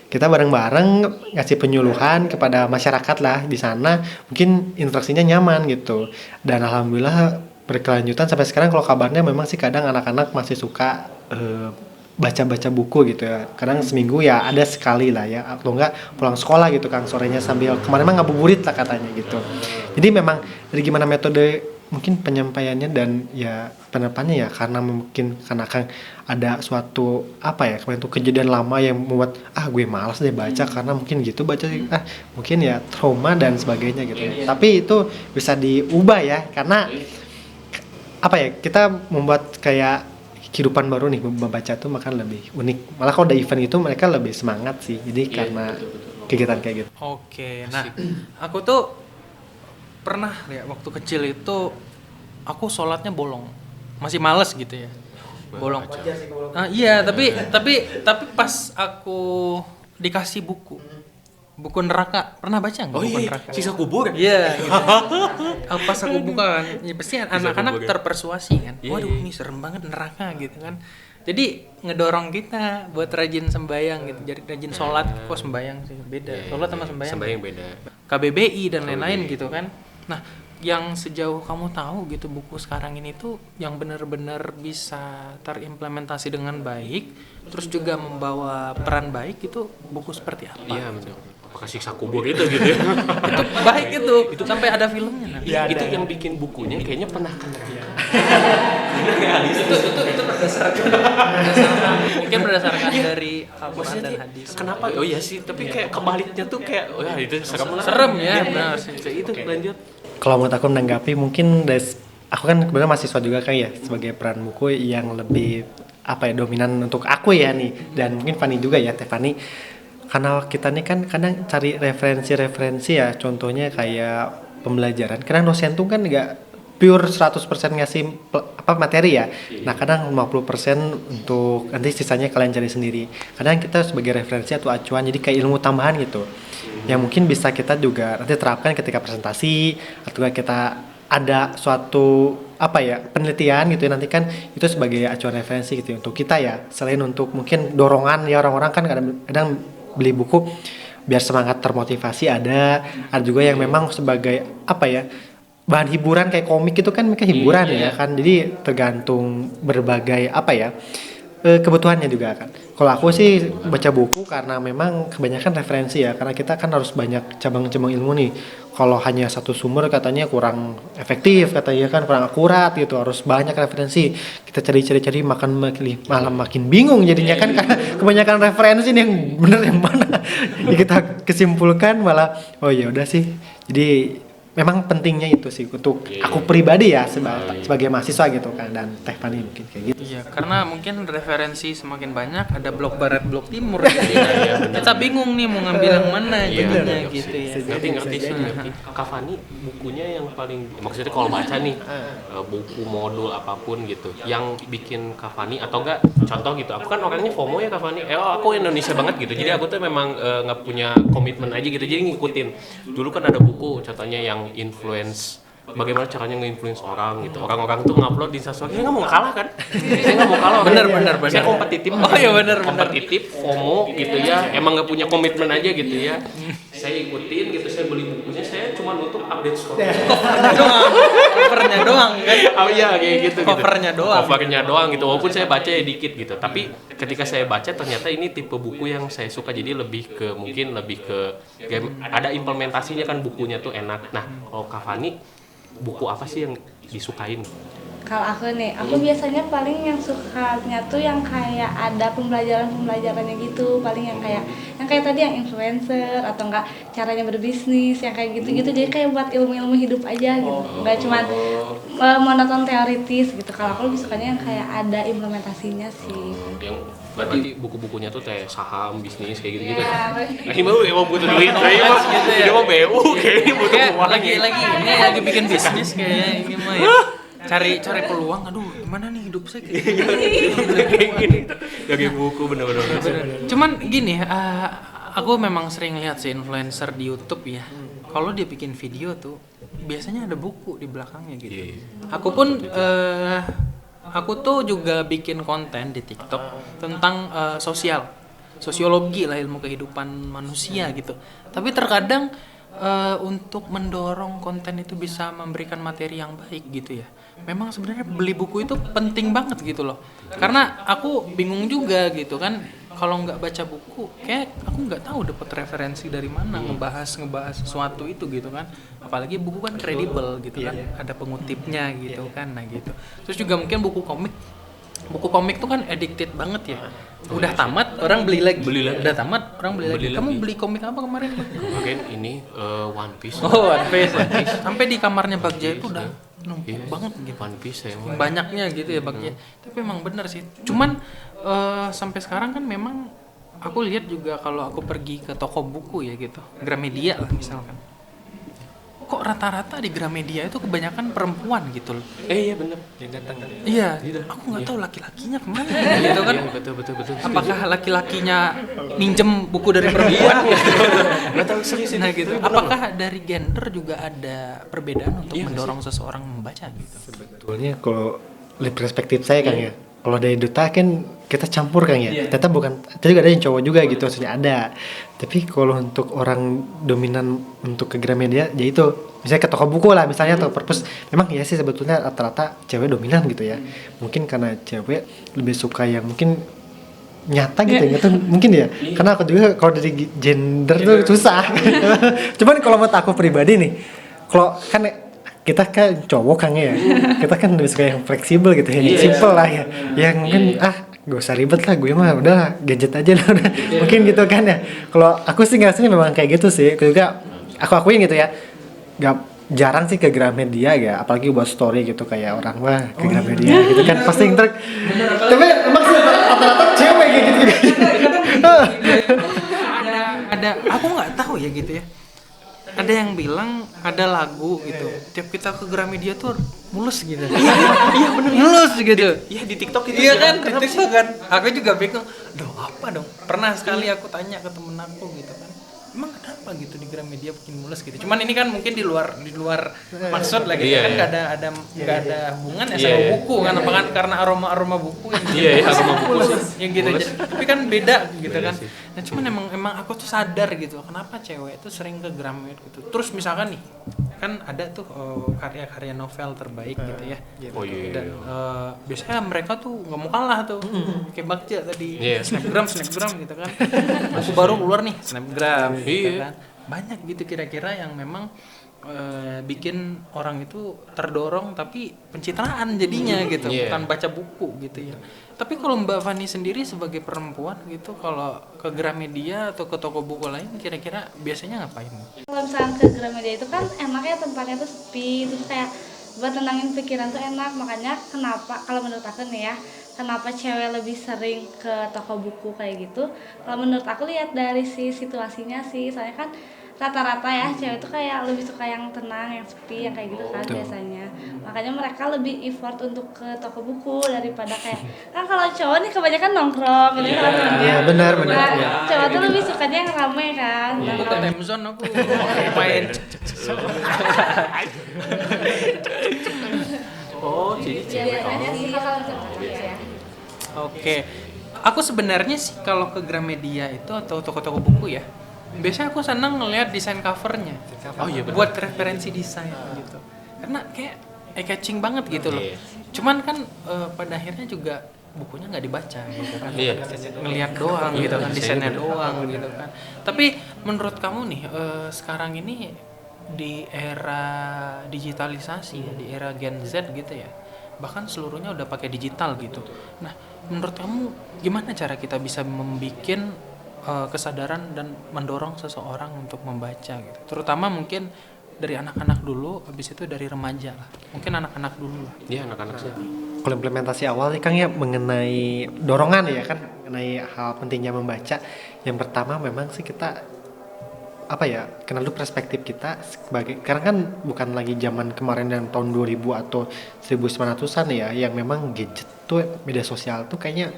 kita bareng-bareng ngasih penyuluhan kepada masyarakat lah di sana, mungkin interaksinya nyaman gitu. Dan alhamdulillah berkelanjutan sampai sekarang. Kalau kabarnya memang sih kadang anak-anak masih suka baca-baca buku gitu ya. Kadang seminggu ya ada sekali lah ya, atau enggak pulang sekolah gitu Kang sorenya sambil kemarin mah ngabuburit lah katanya gitu. Jadi memang dari gimana metode mungkin penyampaiannya dan ya penerapannya ya karena mungkin karena Kang ada suatu kemarin tuh kejadian lama yang membuat gue malas deh baca karena mungkin gitu baca mungkin ya trauma dan sebagainya gitu. Tapi itu bisa diubah ya karena kita membuat kayak kehidupan baru nih, membaca tuh makan lebih unik. Malah kalau ada event itu mereka lebih semangat sih. Jadi karena kegiatan kayak gitu. Oke, nah aku tuh pernah ya waktu kecil itu aku sholatnya bolong, masih males gitu ya, bolong. Iya, tapi pas aku dikasih buku neraka, pernah baca nggak? Oh Buku iya, neraka. siksa kubur. Iya. Gitu. Pas aku buka kan, ya pasti anak-anak terpersuasi kan. Waduh, ini serem banget neraka gitu kan. Jadi ngedorong kita buat rajin sembayang gitu, jadi rajin sholat. Kok sembayang sih beda, sholat sama sembayang. Sembayang beda. KBBI dan lain-lain gitu kan. Nah, yang sejauh kamu tahu gitu buku sekarang ini tuh yang benar-benar bisa terimplementasi dengan baik, terus juga membawa peran baik itu buku seperti apa? Iya betul. Apakah siksa kubur itu gitu ya? Itu baik itu sampai ada filmnya. Nah. Itu yang bikin bukunya kayaknya pernah kena. itu berdasarkan mungkin berdasarkan dari Al-Quran dan hadis. Kenapa? Oh iya sih, tapi kayak kebaliknya tuh kayak oh ya itu Serem ya. Benar sih. Kayak itu lanjut. Kalau menurut aku menanggapi mungkin aku kan sebenarnya mahasiswa juga kan ya, sebagai peran buku yang lebih dominan untuk aku ya nih, dan mungkin Fani juga ya, Tefani, karena kita nih kan kadang cari referensi ya, contohnya kayak pembelajaran, kadang dosen tuh kan nggak pure 100% ngasih materi ya. Nah, kadang 50% untuk nanti sisanya kalian cari sendiri. Kadang kita sebagai referensi atau acuan, jadi kayak ilmu tambahan gitu. Yang mungkin bisa kita juga nanti terapkan ketika presentasi, atau kita ada suatu penelitian gitu ya, nanti kan itu sebagai acuan referensi gitu ya, untuk kita ya. Selain untuk mungkin dorongan ya, orang-orang kan kadang beli buku biar semangat termotivasi, ada juga yang memang sebagai bahan hiburan kayak komik itu kan mereka hiburan ya kan, jadi tergantung berbagai kebutuhannya juga kan. Kalau aku sih baca buku karena memang kebanyakan referensi ya, karena kita kan harus banyak cabang-cabang ilmu nih. Kalau hanya satu sumber katanya kurang efektif, katanya kan kurang akurat gitu, harus banyak referensi. Kita cari malah makin bingung jadinya kan, karena kebanyakan referensi nih, yang bener yang mana. Ya kita kesimpulkan malah oh ya udah sih. Jadi memang pentingnya itu sih untuk aku pribadi ya sebagai mahasiswa gitu kan, dan Teh Fani mungkin kayak gitu. Iya, karena mungkin referensi semakin banyak, ada blok barat, blok timur gitu. Kita bingung nih mau ngambil yang mana jadinya gitu ya. Ngerti sih. Kak Fani bukunya yang paling, maksudnya kalau baca nih buku modul apapun gitu, yang bikin Kak Fani atau enggak contoh gitu. Aku kan orangnya FOMO ya Kak Fani. Aku Indonesia banget gitu. Jadi aku tuh memang nggak punya komitmen aja gitu. Jadi ngikutin. Dulu kan ada buku contohnya yang influence, bagaimana caranya nge-influence orang gitu. Orang-orang tuh ngupload di Instastory, saya nggak mau kalah kan. Saya nggak mau kalah. Bener. Saya kompetitif. Oh iya bener. Kompetitif, FOMO gitu ya. Emang nggak punya komitmen aja gitu ya. Saya ikutin gitu, saya beli bukunya, saya cuma untuk update story. Covernya doang kan. Oh iya kayak gitu. Covernya doang gitu. Walaupun saya baca ya dikit gitu. Tapi ketika saya baca ternyata ini tipe buku yang saya suka. Jadi lebih ke game. Ada implementasinya kan bukunya tuh enak. Nah kalau Kak Fani, buku apa sih yang disukain? Kalau aku nih, aku biasanya paling yang sukanya tuh yang kayak ada pembelajarannya gitu, paling yang kayak tadi yang influencer atau enggak caranya berbisnis yang kayak gitu-gitu, jadi kayak buat ilmu-ilmu hidup aja gitu, nggak cuma monoton teoritis gitu. Kalau aku lebih sukanya yang kayak ada implementasinya sih. Yang berarti buku-bukunya tuh kayak saham, bisnis kayak gitu-gitu. Ya, Ini mau butuh duit, ini mau BU kayaknya butuh uang. Ini lagi bikin bisnis kayaknya ini mah ya. Cari peluang, aduh gimana nih hidup saya kayak gini. Jadi buku bener-bener. Cuman gini, aku memang sering lihat sih influencer di YouTube ya. Kalau dia bikin video tuh biasanya ada buku di belakangnya gitu. Aku tuh juga bikin konten di TikTok tentang sosiologi lah, ilmu kehidupan manusia gitu. Tapi terkadang untuk mendorong konten itu bisa memberikan materi yang baik gitu ya, memang sebenarnya beli buku itu penting banget gitu loh. Karena aku bingung juga gitu kan, kalau nggak baca buku kayak aku nggak tahu dapat referensi dari mana ngebahas sesuatu itu gitu kan. Apalagi buku kan kredibel gitu kan, ada pengutipnya gitu kan. Nah gitu. Terus juga mungkin buku komik tuh kan addicted banget ya. Udah tamat orang beli lagi. Udah tamat orang beli lagi. Kamu beli komik apa kemarin? Mungkin ini One Piece. Oh, One Piece. Sampai di kamarnya Bagja itu udah numpuk banget gitu. One Piece saya banyaknya gitu ya Bagja. Tapi emang bener sih. Cuman sampai sekarang kan memang aku lihat juga kalau aku pergi ke toko buku ya gitu, Gramedia lah misalkan, kok rata-rata di Gramedia itu kebanyakan perempuan gitu loh. Iya bener, yang datang kan. Iya, aku nggak tahu laki-lakinya kemana gitu kan. Betul. Apakah laki-lakinya minjem buku dari perempuan? Nggak tahu serius Nah gitu. Apakah dari gender juga ada perbedaan untuk mendorong seseorang membaca gitu? Sebetulnya kalau dari perspektif saya kan ya, kalau dari duta kan kita campur kan ya, ternyata bukan, tadi juga ada yang cowok juga gitu, maksudnya ada. Tapi kalau untuk orang dominan untuk ke Gramedia, ya itu misalnya ke toko buku lah misalnya, atau perpus, memang ya sih sebetulnya rata-rata cewek dominan gitu ya. Mungkin karena cewek lebih suka yang mungkin nyata gitu ya, gitu mungkin ya. Karena aku juga kalau dari gender tuh susah. Cuman kalau menurut aku pribadi nih, kalau kan kita kan cowok kan ya, kita kan lebih suka yang fleksibel gitu ya, simple lah ya, yang mungkin gak usah ribet lah, gue mah udah gadget aja lah udah. Mungkin gitu kan ya. Kalau aku sih ngerasanya memang kayak gitu sih, juga aku akuin gitu ya, jarang sih ke Gramedia ya, apalagi buat story gitu kayak orang mah ke Gramedia gitu kan posting truk. Tapi emang sih rata-rata cewek kayak gitu. ada aku nggak tahu ya gitu ya. Ada yang bilang ada lagu gitu. Tiap kita ke Gramedia tuh mulus gitu. Iya bener mulus gitu. Iya di TikTok itu. Iya kan, di TikTok kan. Aku juga bingung. Duh apa dong? Pernah sekali aku tanya ke temen aku gitu kan. Emang kenapa gitu di Gramedia bikin mulus gitu? Cuman ini kan mungkin di luar maksud lah gitu kan nggak ada hubungan ya sama buku kan, apa kan karena aroma buku yang aroma buku yang gitu. Tapi kan beda gitu kan. Nah cuman emang aku tuh sadar gitu kenapa cewek tuh sering ke Gramet gitu. Terus misalkan nih kan ada tuh karya-karya novel terbaik gitu ya. Dan biasanya mereka tuh nggak mau kalah tuh kayak Bagja tadi snapgram gitu kan. Buku baru keluar nih snapgram gitu kan. Banyak gitu kira-kira yang memang bikin orang itu terdorong tapi pencitraan jadinya gitu, bukan baca buku gitu ya. Tapi kalau Mbak Fani sendiri sebagai perempuan gitu, kalau ke Gramedia atau ke toko buku lain kira-kira biasanya ngapain? Kalau misalnya ke Gramedia itu kan enaknya tempatnya tuh sepi, terus kayak buat tenangin pikiran tuh enak. Makanya kenapa kalau menurut aku nih ya, kenapa cewek lebih sering ke toko buku kayak gitu? Kalau menurut aku lihat dari situasinya sih, soalnya kan rata-rata ya cewek tuh kayak lebih suka yang tenang, yang sepi, yang kayak gitu kan biasanya. Makanya mereka lebih effort untuk ke toko buku daripada kayak kan kalau cowok nih kebanyakan nongkrong gitu kan. Benar. Cowok tuh lebih sukanya yang ramai kan. Aku ke Amazon aku main. Biasanya sih kalau ya. Oke. Aku sebenarnya sih kalau ke Gramedia itu atau toko-toko buku ya, biasanya aku senang ngelihat desain covernya. Buat referensi desain gitu. Karena kayak catching banget gitu loh. Cuman kan pada akhirnya juga bukunya nggak dibaca gitu kan. Ngelihat doang gitu kan, desainnya doang gitu kan. Tapi menurut kamu nih sekarang ini di era digitalisasi ya, di era Gen Z gitu ya, bahkan seluruhnya udah pakai digital gitu. Nah, menurut kamu gimana cara kita bisa membikin kesadaran dan mendorong seseorang untuk membaca gitu, terutama mungkin dari anak-anak dulu, habis itu dari remaja lah, mungkin anak-anak dulu lah. Iya anak-anak sih. Kalau implementasi awal nih Kang ya mengenai dorongan ya kan, mengenai hal pentingnya membaca. Yang pertama memang sih kita kenal dulu perspektif kita sebagai, karena kan bukan lagi zaman kemarin dan tahun 2000 atau 1900-an ya, yang memang gadget tuh, media sosial tuh kayaknya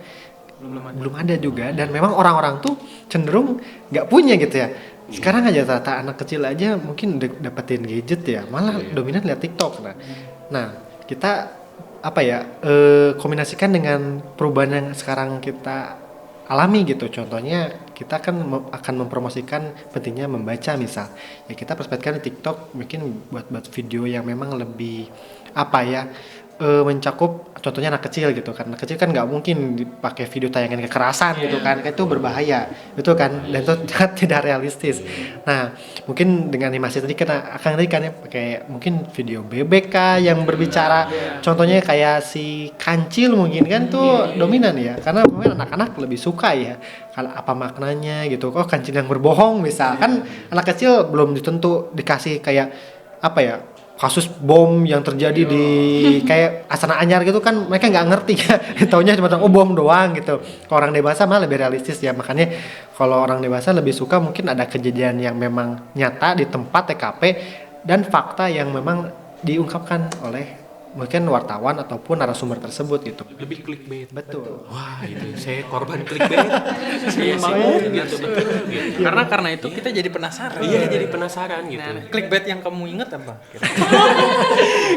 belum ada juga, dan memang orang-orang tuh cenderung nggak punya gitu ya. Sekarang aja rata anak kecil aja mungkin dapetin gadget ya, malah dominan lihat TikTok. Nah kita kombinasikan dengan perubahan yang sekarang kita alami gitu. Contohnya kita kan akan mempromosikan pentingnya membaca, misal ya kita perspektifkan di TikTok mungkin buat video yang memang lebih mencakup, contohnya anak kecil gitu kan. Anak kecil kan nggak mungkin dipakai video tayangan kekerasan gitu kan, itu berbahaya gitu kan, dan itu tidak realistis. Nah mungkin dengan animasi tadi kan akan ya pakai mungkin video bebek yang berbicara, contohnya kayak si Kancil mungkin kan tuh dominan ya, karena mungkin anak-anak lebih suka ya kalau apa maknanya gitu. Kancil yang berbohong misal kan, anak kecil belum ditentu dikasih kayak kasus bom yang terjadi di kayak Astana Anyar gitu kan, mereka nggak ngerti ya, taunya cuma bom doang gitu. Kalau orang dewasa malah lebih realistis ya, makanya kalau orang dewasa lebih suka mungkin ada kejadian yang memang nyata di tempat TKP dan fakta yang memang diungkapkan oleh mungkin wartawan ataupun narasumber tersebut gitu. Lebih clickbait. Betul. Wah itu saya korban clickbait. Saya gitu betul. Gitu. Karena itu kita jadi penasaran. Iya jadi penasaran gitu. Nah, clickbait yang kamu ingat apa?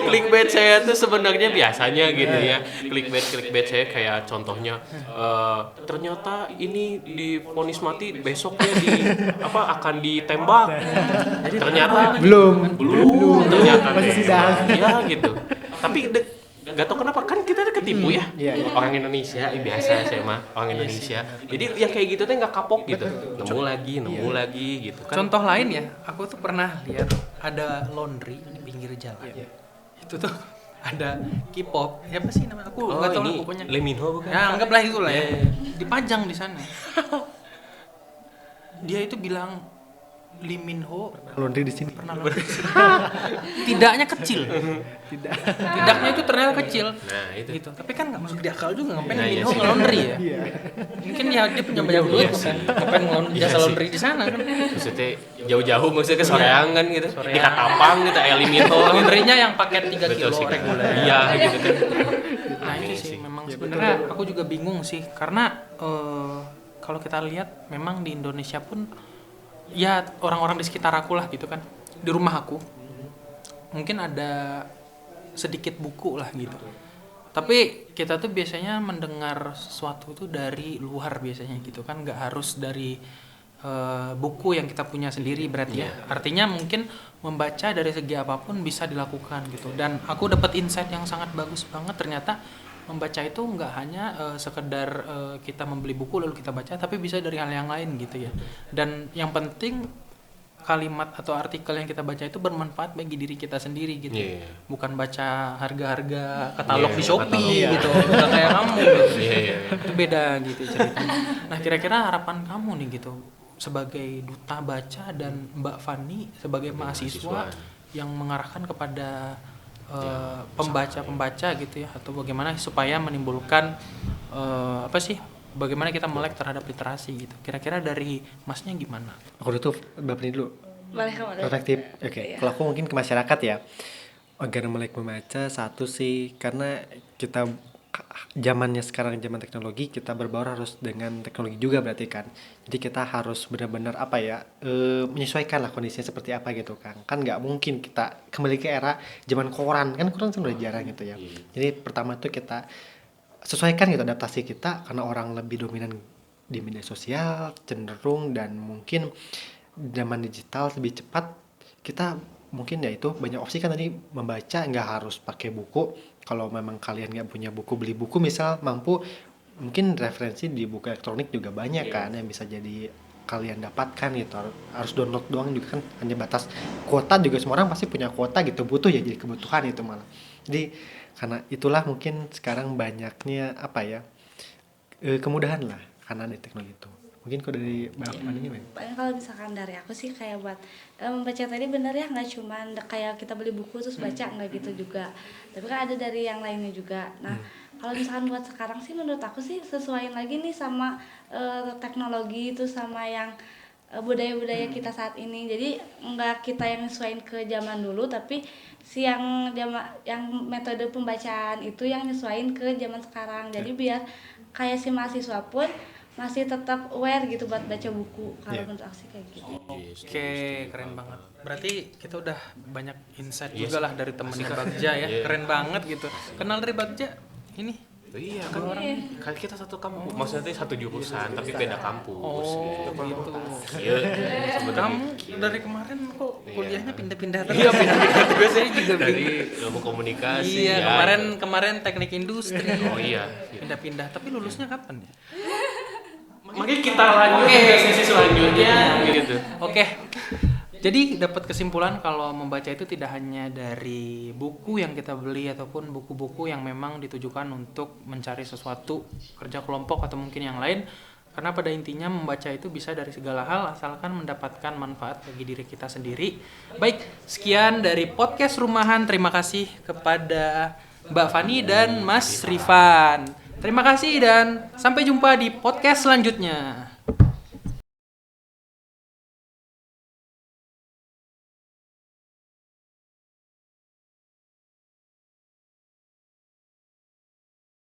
Clickbait saya tuh sebenarnya biasanya gitu ya. Clickbait saya kayak contohnya ternyata ini divonis mati, besoknya akan ditembak. Ternyata belum ternyata masih sidang. Ya gitu. Tapi nggak tahu kenapa kan kita ketipu ya. Orang Indonesia biasa saya mah orang Indonesia. Jadi yang kayak gitu tuh nggak kapok gitu. Nemu lagi gitu kan. Contoh lain ya, aku tuh pernah lihat ada laundry di pinggir jalan. itu tuh ada K-pop. Ya apa sih namanya? Aku Oh, nggak tahu lah ini pokoknya. Lee Min Ho bukan? Ya anggaplah itulah ya. Iya. Dipajang di sana. Dia itu bilang Lee Min Ho Laundry di sini. pernah laundry. Tidaknya kecil. Tidaknya itu ternyata kecil. Nah, itu. Gitu. Tapi kan nggak masuk di akal juga ngapain Nah, Lee Min iya Ho sih. nge-laundry ya. Iya. Mungkin ya dia punya banyak duit kan. Ngapain nge-laundry Iya jasa sih. laundry di sana kan. Maksudnya jauh-jauh maksudnya ke soreang kan gitu. Di Katapang gitu Lee Min Ho. Laundry-nya yang paket 3 Betul kilo sih. reguler. Iya gitu kan. Nah itu Aneh sih sih. memang sebenarnya aku juga bingung sih karena kalau kita lihat memang di Indonesia pun ya orang-orang di sekitar aku lah gitu kan, di rumah aku mungkin ada sedikit buku lah gitu, tapi kita tuh biasanya mendengar sesuatu tuh dari luar biasanya gitu kan, nggak harus dari buku yang kita punya sendiri berarti ya. Artinya mungkin membaca dari segi apapun bisa dilakukan gitu. Dan aku dapat insight yang sangat bagus banget, ternyata membaca itu nggak hanya sekedar kita membeli buku lalu kita baca, tapi bisa dari hal yang lain gitu ya. Dan yang penting kalimat atau artikel yang kita baca itu bermanfaat bagi diri kita sendiri gitu. Iya. Bukan baca harga-harga katalog Iya, di Shopee katalog. gitu. Nggak kayak kamu gitu. Iya. Itu beda gitu ceritanya. Nah kira-kira harapan kamu nih gitu sebagai duta baca dan Mbak Fani sebagai mahasiswa yang mengarahkan kepada pembaca-pembaca gitu ya, atau bagaimana supaya menimbulkan bagaimana kita melek terhadap literasi gitu. Kira-kira dari Masnya gimana? Aku dulu tuh Bapak ini dulu. Boleh kamu dulu. Perspektif. Oke. Iya. Kalau aku mungkin ke masyarakat ya. Agar melek membaca satu sih karena kita zamannya sekarang zaman teknologi, kita berbaur harus dengan teknologi juga berarti kan. Jadi kita harus benar-benar menyesuaikan lah kondisinya seperti apa gitu kan. Kan nggak mungkin kita kembali ke era zaman koran kan udah jarang gitu ya. Jadi pertama tuh kita sesuaikan gitu adaptasi kita karena orang lebih dominan di media sosial cenderung, dan mungkin zaman digital lebih cepat. Kita mungkin ya itu banyak opsi kan tadi membaca, nggak harus pakai buku. Kalau memang kalian nggak punya buku, beli buku misal mampu, mungkin referensi di buku elektronik juga banyak kan yang bisa jadi kalian dapatkan gitu. Harus download doang juga kan, hanya batas kuota juga, semua orang pasti punya kuota gitu, butuh ya jadi kebutuhan itu malah. Jadi karena itulah mungkin sekarang banyaknya kemudahan lah karena ada teknologi itu. Mungkin kalau dari Mbak Fani gimana? Paling kalau misalkan dari aku sih kayak buat membaca tadi bener ya, nggak cuman kayak kita beli buku terus baca, nggak gitu juga, tapi kan ada dari yang lainnya juga. Nah kalau misalkan buat sekarang sih menurut aku sih sesuaiin lagi nih sama teknologi itu sama yang budaya-budaya kita saat ini. Jadi nggak kita yang nyesuaiin ke zaman dulu, tapi si yang metode pembacaan itu yang nyesuaiin ke zaman sekarang. Jadi biar kayak si mahasiswa pun masih tetap aware gitu buat baca buku. Kalau menurut aku sih kayak gitu. Oke, keren banget. Berarti kita udah banyak insight Iya juga sih. lah dari temennya Bagja ya. Iya. Keren banget gitu. Kenal dari Bagja ini. Iya kan kan kita satu kampus, maksudnya satu jurusan tapi beda kampus. Oh, gitu. Iya. Kamu dari kemarin kok kuliahnya pindah-pindah terus? Iya pindah-pindah terus Saya juga dari ilmu komunikasi. Iya, ya, kemarin teknik industri. Oh iya. Pindah-pindah. Tapi lulusnya kapan ya? Makanya kita lanjut ke sesi selanjutnya gitu. Oke. Jadi dapat kesimpulan kalau membaca itu tidak hanya dari buku yang kita beli ataupun buku-buku yang memang ditujukan untuk mencari sesuatu, kerja kelompok atau mungkin yang lain. Karena pada intinya membaca itu bisa dari segala hal asalkan mendapatkan manfaat bagi diri kita sendiri. Baik, sekian dari podcast Rumahan. Terima kasih kepada Mbak Fani dan Mas Rifan. Terima kasih dan sampai jumpa di podcast selanjutnya.